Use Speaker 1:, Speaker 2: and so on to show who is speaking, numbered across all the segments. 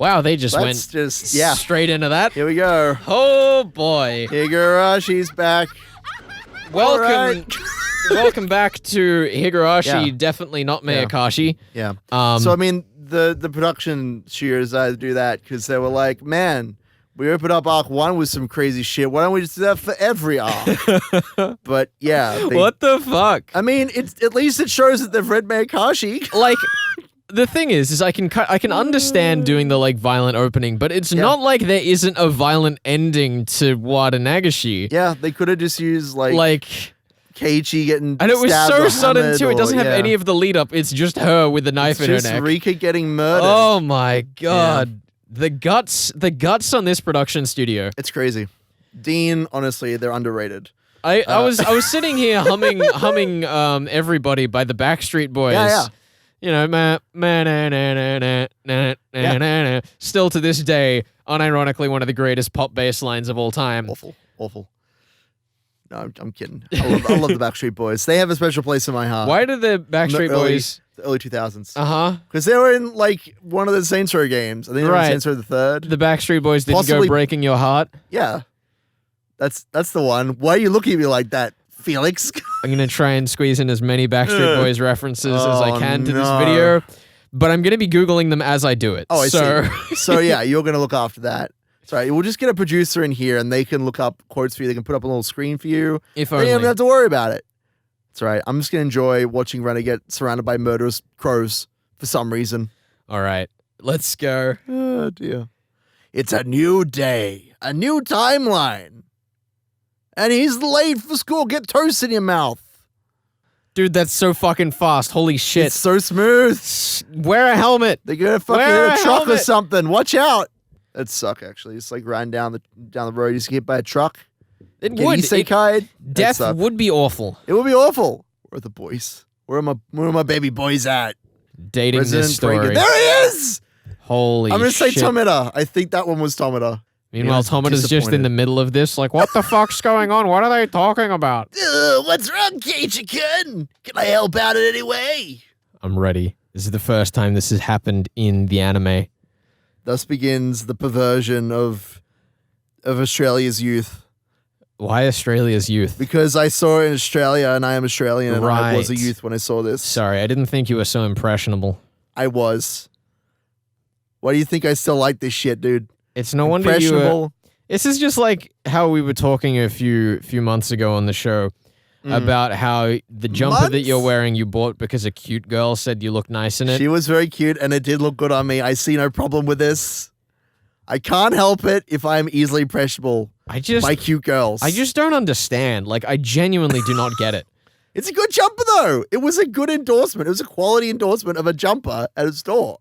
Speaker 1: Wow, they just went straight into that.
Speaker 2: Here we go.
Speaker 1: Oh boy.
Speaker 2: Higurashi's back.
Speaker 1: Welcome welcome back to Higurashi, definitely not Miyakashi.
Speaker 2: Yeah. So I mean the production studio decided to do that because they were like, man, we opened up Arc 1 with some crazy shit. Why don't we just do that for every arc? But yeah.
Speaker 1: What the fuck?
Speaker 2: I mean, at least it shows that they've read Miyakashi.
Speaker 1: Like, the thing is I can understand doing the like violent opening, but it's not like there isn't a violent ending to Watanagashi.
Speaker 2: Yeah, they could have just used like Keiichi getting
Speaker 1: and it was
Speaker 2: stabbed
Speaker 1: so
Speaker 2: or
Speaker 1: sudden
Speaker 2: hammered
Speaker 1: too. It doesn't have
Speaker 2: yeah.
Speaker 1: any of the lead up. It's just her with the knife in her neck.
Speaker 2: Rika getting murdered.
Speaker 1: Oh my god. The guts on this production studio.
Speaker 2: It's crazy. Dean, honestly, they're underrated.
Speaker 1: I was sitting here humming Everybody by the Backstreet Boys.
Speaker 2: Yeah.
Speaker 1: You know, still to this day, unironically one of the greatest pop bass lines of all time.
Speaker 2: Awful. No, I'm kidding. I love the Backstreet Boys. They have a special place in my heart.
Speaker 1: Why did the Backstreet Boys...
Speaker 2: The early 2000s.
Speaker 1: Uh-huh.
Speaker 2: Because they were in, like, one of the Saints Row games. I think they were in Saints Row the Third.
Speaker 1: The Backstreet Boys didn't go Breaking Your Heart?
Speaker 2: Yeah. That's the one. Why are you looking at me like that, Felix?
Speaker 1: I'm going to try and squeeze in as many Backstreet Boys references as I can to this video, but I'm going to be Googling them as I do it.
Speaker 2: Oh, I see. So, yeah, you're going to look after that. Sorry, we'll just get a producer in here, and they can look up quotes for you. They can put up a little screen for you.
Speaker 1: If only.
Speaker 2: You don't have to worry about it. It's all right. I'm just going to enjoy watching Renna get surrounded by murderous crows for some reason.
Speaker 1: All right, let's go.
Speaker 2: Oh, dear. It's a new day, a new timeline. And he's late for school. Get toast in your mouth.
Speaker 1: Dude, that's so fucking fast. Holy shit.
Speaker 2: It's so smooth.
Speaker 1: Wear a helmet.
Speaker 2: They're going to fucking hit a truck or something. Watch out. That'd suck, actually. It's like riding down the road. You just get hit by a truck.
Speaker 1: It would. Death would be awful.
Speaker 2: It would be awful. Where are the boys? Where are my baby boys at?
Speaker 1: Dating
Speaker 2: Resident
Speaker 1: this story.
Speaker 2: Trigger. There he is!
Speaker 1: Holy shit.
Speaker 2: I'm going to say Tomita. I think that one was Tomita.
Speaker 1: Meanwhile, Tomita's just in the middle of this, like, what the fuck's going on? What are they talking about?
Speaker 2: What's wrong, Keiichi-kun? Can I help out in any way?
Speaker 1: I'm ready. This is the first time this has happened in the anime.
Speaker 2: Thus begins the perversion of Australia's youth.
Speaker 1: Why Australia's youth?
Speaker 2: Because I saw it in Australia, and I am Australian, and I was a youth when I saw this.
Speaker 1: Sorry, I didn't think you were so impressionable.
Speaker 2: I was. Why do you think I still like this shit, dude?
Speaker 1: It's no wonder you were... This is just like how we were talking a few months ago on the show about how the jumper that you're wearing you bought because a cute girl said you look nice in it.
Speaker 2: She was very cute, and it did look good on me. I see no problem with this. I can't help it if I'm easily impressionable by cute girls.
Speaker 1: I just don't understand. Like, I genuinely do not get it.
Speaker 2: It's a good jumper, though. It was a good endorsement. It was a quality endorsement of a jumper at a store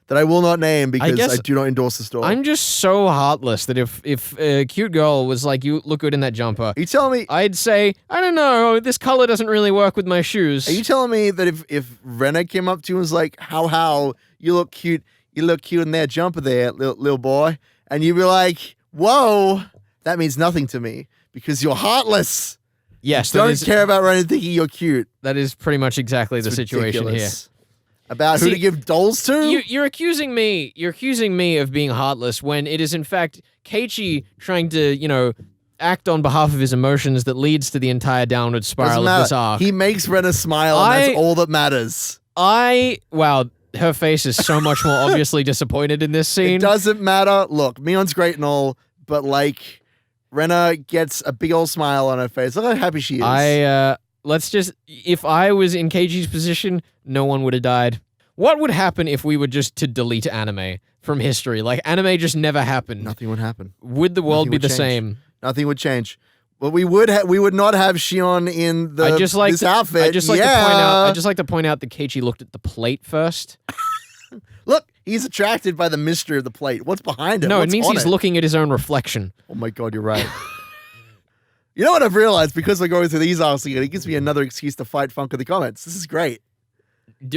Speaker 2: that I will not name because I do not endorse the store.
Speaker 1: I'm just so heartless that if a cute girl was like, you look good in that jumper.
Speaker 2: Are you telling me?
Speaker 1: I'd say, I don't know, this color doesn't really work with my shoes.
Speaker 2: Are you telling me that if Renna came up to you and was like, how, you look cute in that jumper there, little boy, and you'd be like, whoa, that means nothing to me because you're heartless.
Speaker 1: Yes.
Speaker 2: Don't care about Renna thinking you're cute.
Speaker 1: That is pretty much exactly the situation here.
Speaker 2: About who to give dolls to?
Speaker 1: You're accusing me of being heartless when it is in fact Keiichi trying to, act on behalf of his emotions that leads to the entire downward spiral of this arc.
Speaker 2: He makes Renna smile, and that's all that matters.
Speaker 1: Wow, her face is so much more obviously disappointed in this scene.
Speaker 2: It doesn't matter. Look, Mion's great and all, but like, Renna gets a big old smile on her face. Look how happy she is.
Speaker 1: If I was in Keiichi's position, no one would have died. What would happen if we were just to delete anime from history? Like, anime just never happened.
Speaker 2: Nothing would happen.
Speaker 1: Would the world be the same?
Speaker 2: Nothing would change. But we would not have Shion in this outfit.
Speaker 1: I just like to point out that Keiichi looked at the plate first.
Speaker 2: Look, he's attracted by the mystery of the plate. What's behind it?
Speaker 1: No, it means he's looking at his own reflection.
Speaker 2: Oh my god, you're right. You know what I've realized? Because we're going through these arcs again, it gives me another excuse to fight Funk in the comments. This is great.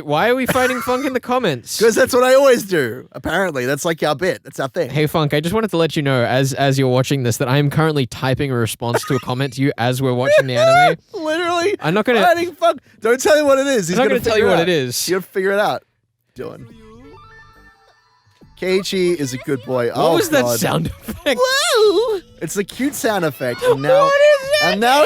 Speaker 1: Why are we fighting Funk in the comments?
Speaker 2: Because that's what I always do. Apparently, that's like our bit. That's our thing.
Speaker 1: Hey Funk, I just wanted to let you know, as you're watching this, that I am currently typing a response to a comment to you as we're watching the anime.
Speaker 2: Literally.
Speaker 1: I'm not gonna.
Speaker 2: Fighting Funk. Don't tell me what it is.
Speaker 1: I'm not gonna tell you what it is.
Speaker 2: You'll figure it out. Dylan. Keiichi is a good boy.
Speaker 1: What was that sound effect?
Speaker 2: Whoa! It's a cute sound effect. And now,
Speaker 1: What is that?
Speaker 2: and now,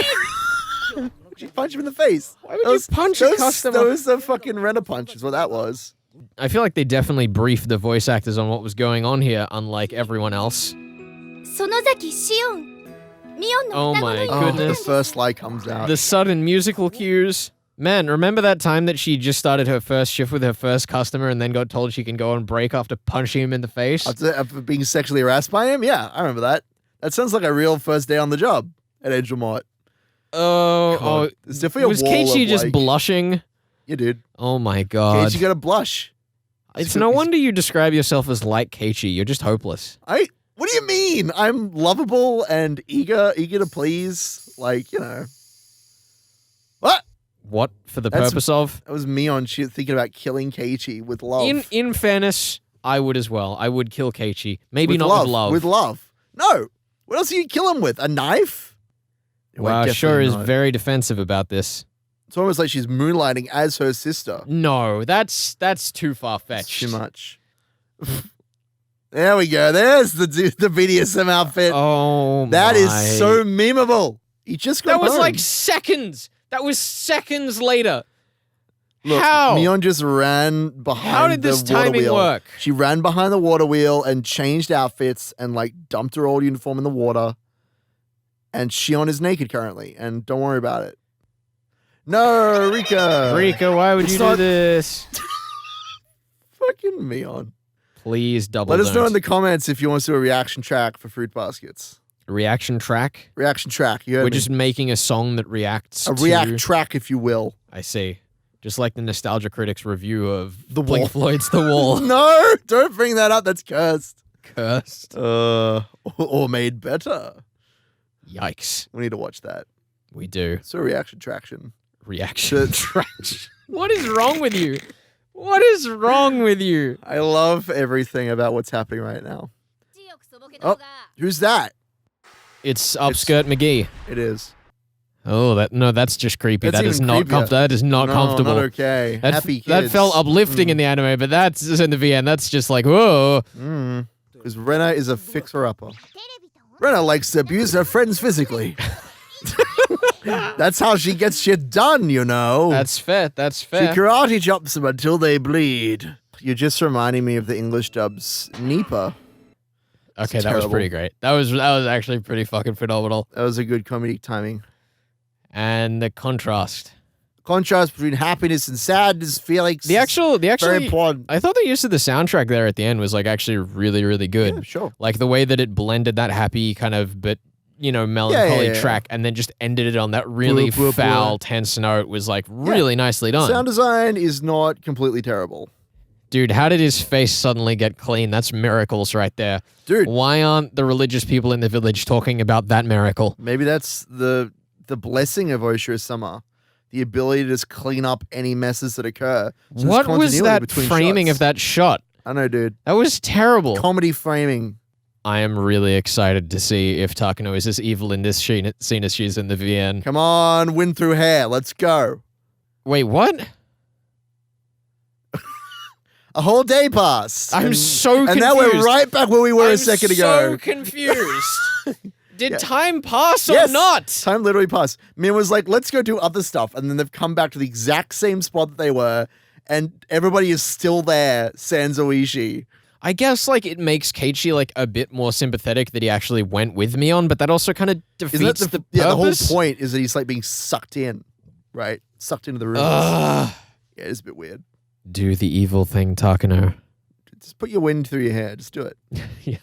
Speaker 2: she punched him in the face.
Speaker 1: Why would you punch a customer?
Speaker 2: That was a fucking Rena punch, is what that was.
Speaker 1: I feel like they definitely briefed the voice actors on what was going on here, unlike everyone else. Oh my goodness.
Speaker 2: The first light comes out.
Speaker 1: The sudden musical cues. Man, remember that time that she just started her first shift with her first customer and then got told she can go on break after punching him in the face?
Speaker 2: After being sexually harassed by him? Yeah, I remember that. That sounds like a real first day on the job at Angel Mart.
Speaker 1: Oh,
Speaker 2: There's definitely
Speaker 1: was
Speaker 2: a wall
Speaker 1: Keiichi
Speaker 2: of,
Speaker 1: just
Speaker 2: like,
Speaker 1: blushing?
Speaker 2: Yeah, dude.
Speaker 1: Oh my god.
Speaker 2: Keiichi got a blush.
Speaker 1: It's no wonder you describe yourself as like Keiichi. You're just hopeless.
Speaker 2: What do you mean? I'm lovable and eager to please. Like, you know. What?
Speaker 1: What for the purpose of?
Speaker 2: That was me on shit thinking about killing Keiichi with love.
Speaker 1: In fairness, I would as well. I would kill Keiichi. Maybe
Speaker 2: with
Speaker 1: not
Speaker 2: love.
Speaker 1: with love.
Speaker 2: With love. No. What else do you kill him with? A knife?
Speaker 1: Wow, Sure is very defensive about this.
Speaker 2: It's almost like she's moonlighting as her sister.
Speaker 1: No, that's too far-fetched.
Speaker 2: Too much. There we go. There's the BDSM outfit.
Speaker 1: Oh,
Speaker 2: that is so memeable. He just got
Speaker 1: That was
Speaker 2: home.
Speaker 1: like seconds. That was seconds later.
Speaker 2: Look,
Speaker 1: How?
Speaker 2: Mion just ran behind
Speaker 1: How did this
Speaker 2: the water
Speaker 1: timing
Speaker 2: wheel.
Speaker 1: work?
Speaker 2: She ran behind the water wheel and changed outfits and like dumped her old uniform in the water. And Shion is naked currently, and don't worry about it. No, Rika.
Speaker 1: Rika, why would you do this?
Speaker 2: Fucking Mion.
Speaker 1: Please double
Speaker 2: Let us know
Speaker 1: don't.
Speaker 2: in the comments if you want to do a reaction track for Fruit Baskets.
Speaker 1: Reaction track?
Speaker 2: Reaction track. You heard
Speaker 1: We're
Speaker 2: me.
Speaker 1: just making a song that reacts
Speaker 2: A
Speaker 1: to...
Speaker 2: react track, if you will.
Speaker 1: I see. Just like the Nostalgia Critics review of
Speaker 2: The
Speaker 1: Pink
Speaker 2: Wall.
Speaker 1: Floyd's The Wall.
Speaker 2: No, don't bring that up. That's cursed.
Speaker 1: Cursed.
Speaker 2: Or made better.
Speaker 1: Yikes.
Speaker 2: We need to watch that.
Speaker 1: We do.
Speaker 2: So reaction traction.
Speaker 1: Reaction traction. What is wrong with you? What is wrong with you?
Speaker 2: I love everything about what's happening right now. Oh, who's that?
Speaker 1: It's Upskirt McGee.
Speaker 2: It is.
Speaker 1: Oh, that's just creepy.
Speaker 2: That's
Speaker 1: That is
Speaker 2: even
Speaker 1: not
Speaker 2: creepier.
Speaker 1: That is not
Speaker 2: No,
Speaker 1: comfortable.
Speaker 2: not okay.
Speaker 1: That,
Speaker 2: Happy kids.
Speaker 1: that felt uplifting in the anime, but that's in the VN. That's just like, whoa.
Speaker 2: Because Rena is a fixer-upper. Rena likes to abuse her friends physically. That's how she gets shit done, you know.
Speaker 1: That's fair. That's
Speaker 2: She
Speaker 1: fair.
Speaker 2: karate chops them until they bleed. You're just reminding me of the English dub's Nipa.
Speaker 1: Okay,
Speaker 2: It's
Speaker 1: that was
Speaker 2: terrible.
Speaker 1: pretty great. That was actually pretty fucking phenomenal.
Speaker 2: That was a good comedic timing.
Speaker 1: And the contrast.
Speaker 2: Contrast between happiness and sadness, Felix.
Speaker 1: The actual
Speaker 2: very important.
Speaker 1: I thought the use of the soundtrack there at the end was like actually really, really good.
Speaker 2: Yeah, sure.
Speaker 1: Like the way that it blended that happy kind of but melancholy
Speaker 2: yeah.
Speaker 1: track and then just ended it on that really
Speaker 2: Blah, blah,
Speaker 1: foul,
Speaker 2: blah.
Speaker 1: tense note was like really nicely done.
Speaker 2: Sound design is not completely terrible.
Speaker 1: Dude, how did his face suddenly get clean? That's miracles right there.
Speaker 2: Dude.
Speaker 1: Why aren't the religious people in the village talking about that miracle?
Speaker 2: Maybe that's the blessing of Oshiro-sama. The ability to just clean up any messes that occur. So
Speaker 1: What
Speaker 2: there's
Speaker 1: was
Speaker 2: continuity
Speaker 1: that
Speaker 2: between
Speaker 1: framing
Speaker 2: shots.
Speaker 1: of that shot?
Speaker 2: I know, dude.
Speaker 1: That was terrible.
Speaker 2: Comedy framing.
Speaker 1: I am really excited to see if Takano is as evil in this scene as she is in the VN.
Speaker 2: Come on, wind through hair. Let's go.
Speaker 1: Wait, what?
Speaker 2: A whole day passed.
Speaker 1: I'm so confused.
Speaker 2: And now we're right back where we were
Speaker 1: I'm
Speaker 2: a second
Speaker 1: so
Speaker 2: ago.
Speaker 1: confused. Did
Speaker 2: Yeah.
Speaker 1: time pass or
Speaker 2: Yes.
Speaker 1: not?
Speaker 2: Time literally passed. Min was like, let's go do other stuff. And then they've come back to the exact same spot that they were. And everybody is still there, sans Oishi.
Speaker 1: I guess like it makes Keiichi like a bit more sympathetic that he actually went with Mion, but that also kind of defeats
Speaker 2: Isn't that
Speaker 1: the
Speaker 2: the whole
Speaker 1: purpose.
Speaker 2: point is that he's like being sucked in, right? Sucked into the room.
Speaker 1: Ugh.
Speaker 2: Yeah, it's a bit weird.
Speaker 1: Do the evil thing, Takano.
Speaker 2: Just put your wind through your hair. Just do it.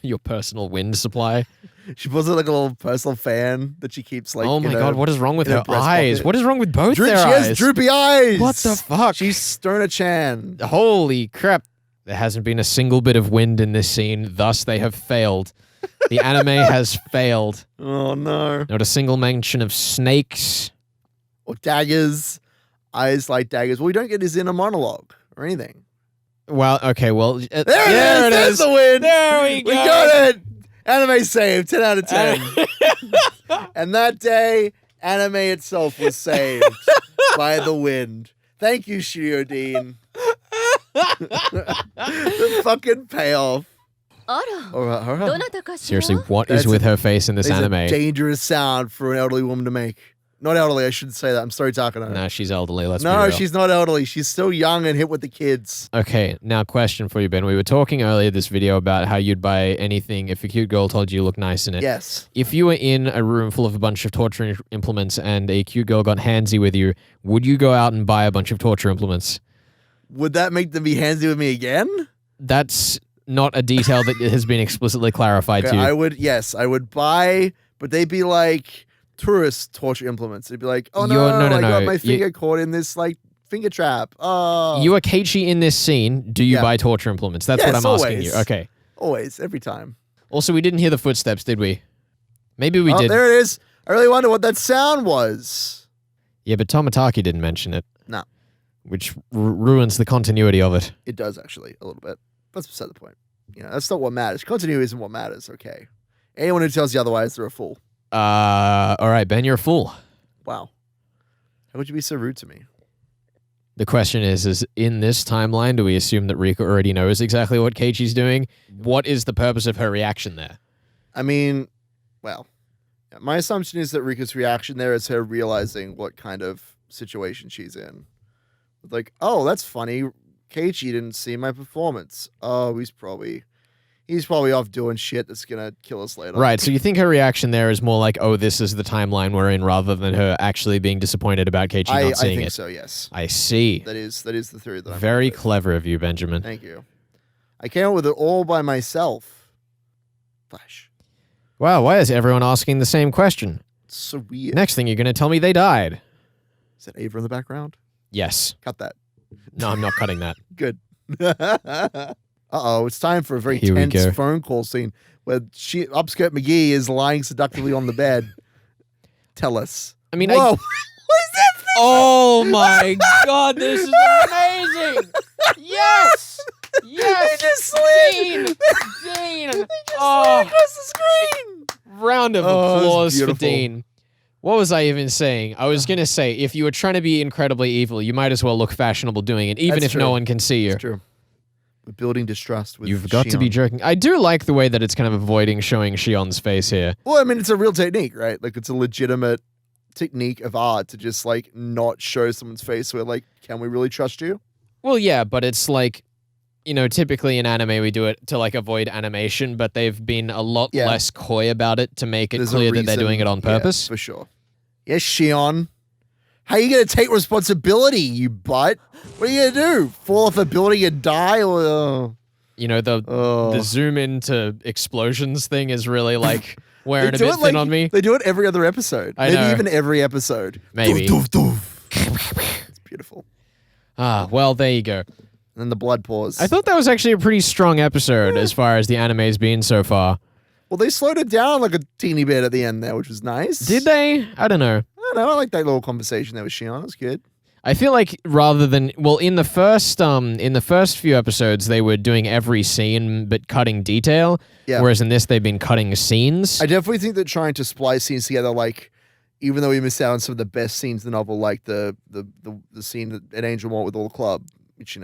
Speaker 1: Your personal wind supply.
Speaker 2: She puts like a little personal fan that she keeps like.
Speaker 1: Oh my
Speaker 2: in
Speaker 1: god, what is wrong with
Speaker 2: in her
Speaker 1: her
Speaker 2: breast
Speaker 1: eyes?
Speaker 2: pocket.
Speaker 1: What is wrong with both
Speaker 2: She
Speaker 1: their
Speaker 2: has
Speaker 1: eyes?
Speaker 2: droopy eyes.
Speaker 1: What the fuck?
Speaker 2: She's Sterna-chan.
Speaker 1: Holy crap. There hasn't been a single bit of wind in this scene, thus they have failed. The anime has failed.
Speaker 2: Oh no.
Speaker 1: Not a single mention of snakes.
Speaker 2: Or daggers. Eyes like daggers. Well, we don't get his inner monologue or anything.
Speaker 1: Well, okay, well...
Speaker 2: There it is. There's the win.
Speaker 1: There we go.
Speaker 2: We got it. Anime saved. 10 out of 10. And that day, anime itself was saved by the wind. Thank you, Shiryo Dean. The fucking payoff.
Speaker 1: Seriously, what is with her face in this
Speaker 2: It's
Speaker 1: anime?
Speaker 2: a dangerous sound for an elderly woman to make. Not elderly, I shouldn't say that. I'm sorry, Takano.
Speaker 1: No, she's elderly. Let's be
Speaker 2: No,
Speaker 1: real.
Speaker 2: she's not elderly. She's still young and hip with the kids.
Speaker 1: Okay, now question for you, Ben. We were talking earlier this video about how you'd buy anything if a cute girl told you you look nice in it.
Speaker 2: Yes.
Speaker 1: If you were in a room full of a bunch of torture implements and a cute girl got handsy with you, would you go out and buy a bunch of torture implements?
Speaker 2: Would that make them be handsy with me again?
Speaker 1: That's not a detail that has been explicitly clarified to you.
Speaker 2: I would buy, but they'd be like tourist torture implements. It'd be like, oh no, I got my finger caught in this like finger trap. Oh.
Speaker 1: You are Keiichi in this scene. Do you buy torture implements? That's what I'm asking you. Okay.
Speaker 2: Always, every time.
Speaker 1: Also, we didn't hear the footsteps, did we? Maybe we did.
Speaker 2: There it is. I really wonder what that sound was.
Speaker 1: Yeah, but Tomataki didn't mention it.
Speaker 2: No.
Speaker 1: Which ruins the continuity of it.
Speaker 2: It does, actually, a little bit. That's beside the point. You know, that's not what matters. Continuity isn't what matters, okay? Anyone who tells you otherwise, they're a fool.
Speaker 1: All right, Ben, you're a fool.
Speaker 2: Wow. How could you be so rude to me?
Speaker 1: The question is in this timeline, do we assume that Rika already knows exactly what Keiichi's doing? What is the purpose of her reaction there?
Speaker 2: I mean, well, my assumption is that Rika's reaction there is her realizing what kind of situation she's in. Like, oh, that's funny. Keiichi didn't see my performance. Oh, he's probably off doing shit that's gonna kill us later.
Speaker 1: Right, so you think her reaction there is more like, oh, this is the timeline we're in, rather than her actually being disappointed about Keiichi not seeing it?
Speaker 2: I think so, yes.
Speaker 1: I see.
Speaker 2: That is the theory that I'm
Speaker 1: very clever of you, Benjamin.
Speaker 2: Thank you. I came up with it all by myself. Flash.
Speaker 1: Wow, why is everyone asking the same question?
Speaker 2: It's so weird.
Speaker 1: Next thing you're going to tell me they died.
Speaker 2: Is that Ava in the background?
Speaker 1: Yes.
Speaker 2: Cut that.
Speaker 1: No, I'm not cutting that.
Speaker 2: Good. Uh-oh, it's time for a very tense phone call scene where Upskirt McGee is lying seductively on the bed. Tell us.
Speaker 1: I mean,
Speaker 2: whoa. What is that thing?
Speaker 1: Oh my God, this is amazing! Yes! Yes!
Speaker 2: They just slid!
Speaker 1: Dean!
Speaker 2: They just slid across the screen!
Speaker 1: Round of applause for
Speaker 2: beautiful.
Speaker 1: Dean. What was I even saying? I was going to say, if you were trying to be incredibly evil, you might as well look fashionable doing it, even if no one can see you.
Speaker 2: That's true. We're building distrust with
Speaker 1: You've got to be joking. I do like the way that it's kind of avoiding showing Shion's face here.
Speaker 2: Well, I mean, it's a real technique, right? Like, it's a legitimate technique of art to just, like, not show someone's face where, like, can we really trust you?
Speaker 1: Well, yeah, but it's like, you know, typically in anime we do it to, like, avoid animation, but they've been a lot less coy about it to make it clear that they're doing it on purpose.
Speaker 2: Yeah, for sure. Yes, Shion. How are you going to take responsibility, you butt? What are you going to do? Fall off a building and die? Or,
Speaker 1: You know, the zoom into explosions thing is really, like, wearing a bit thin on me.
Speaker 2: They do it every other episode.
Speaker 1: I know.
Speaker 2: Maybe even every episode.
Speaker 1: Maybe.
Speaker 2: Doof, doof, doof. It's beautiful.
Speaker 1: Ah, well, there you go.
Speaker 2: And then the blood pours.
Speaker 1: I thought that was actually a pretty strong episode as far as the anime's been so far.
Speaker 2: Well, they slowed it down like a teeny bit at the end there, which was nice.
Speaker 1: Did they? I don't know.
Speaker 2: I don't know. I like that little conversation there with Shion. It was good.
Speaker 1: I feel like rather than in the first few episodes they were doing every scene but cutting detail, whereas in this they've been cutting scenes.
Speaker 2: I definitely think that trying to splice scenes together, like even though we missed out on some of the best scenes in the novel, like the scene at Angel Mort with all the club, which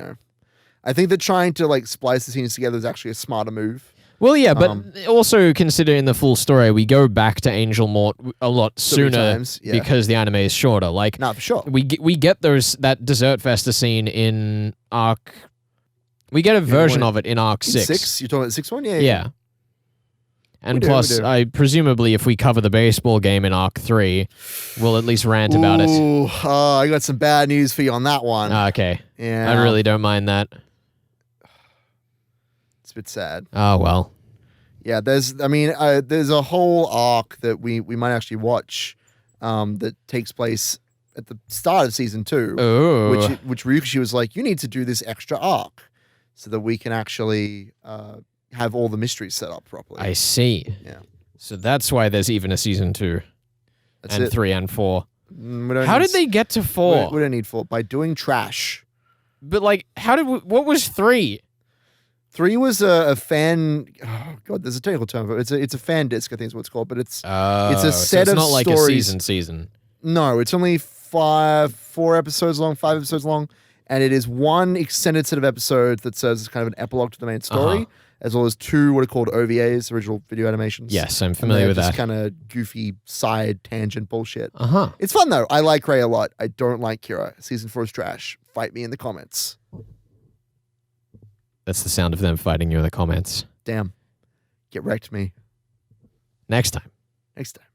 Speaker 2: I think that trying to like splice the scenes together is actually a smarter move.
Speaker 1: Well, yeah, but also considering the full story, we go back to Angel Mort a lot sooner because the anime is shorter. Like,
Speaker 2: for sure.
Speaker 1: We get that Dessert Festa scene in Arc. We get a version of it in Arc 6.
Speaker 2: 6? You're talking about the 6th one?
Speaker 1: Yeah. And plus, presumably, if we cover the baseball game in Arc 3, we'll at least rant about it.
Speaker 2: I got some bad news for you on that one.
Speaker 1: Okay.
Speaker 2: Yeah.
Speaker 1: I really don't mind that.
Speaker 2: It's a bit sad.
Speaker 1: Oh, well.
Speaker 2: Yeah, there's a whole arc that we might actually watch that takes place at the start of season 2.
Speaker 1: Ooh.
Speaker 2: Which Ryukishi was like, you need to do this extra arc so that we can actually have all the mysteries set up properly.
Speaker 1: I see.
Speaker 2: Yeah.
Speaker 1: So that's why there's even a season 2.
Speaker 2: That's
Speaker 1: and
Speaker 2: it.
Speaker 1: 3 and 4. How did they get to 4?
Speaker 2: We don't need 4. By doing trash.
Speaker 1: But like, what was 3?
Speaker 2: 3 was a fan. Oh god, there's a technical term for it. It's a fan disc, I think is what it's called. But it's a set of
Speaker 1: not like
Speaker 2: stories.
Speaker 1: a season.
Speaker 2: No, it's only 5 episodes long, 5 episodes long, and it is one extended set of episodes that serves as kind of an epilogue to the main story. as well as 2 what are called OVAs, original video animations.
Speaker 1: Yes, I'm familiar with that.
Speaker 2: Just kind of goofy side tangent bullshit.
Speaker 1: Uh-huh.
Speaker 2: It's fun though. I like Rei a lot. I don't like Kira. Season 4 is trash. Fight me in the comments.
Speaker 1: That's the sound of them fighting you in the comments.
Speaker 2: Damn. Get wrecked me.
Speaker 1: Next time.
Speaker 2: Next time.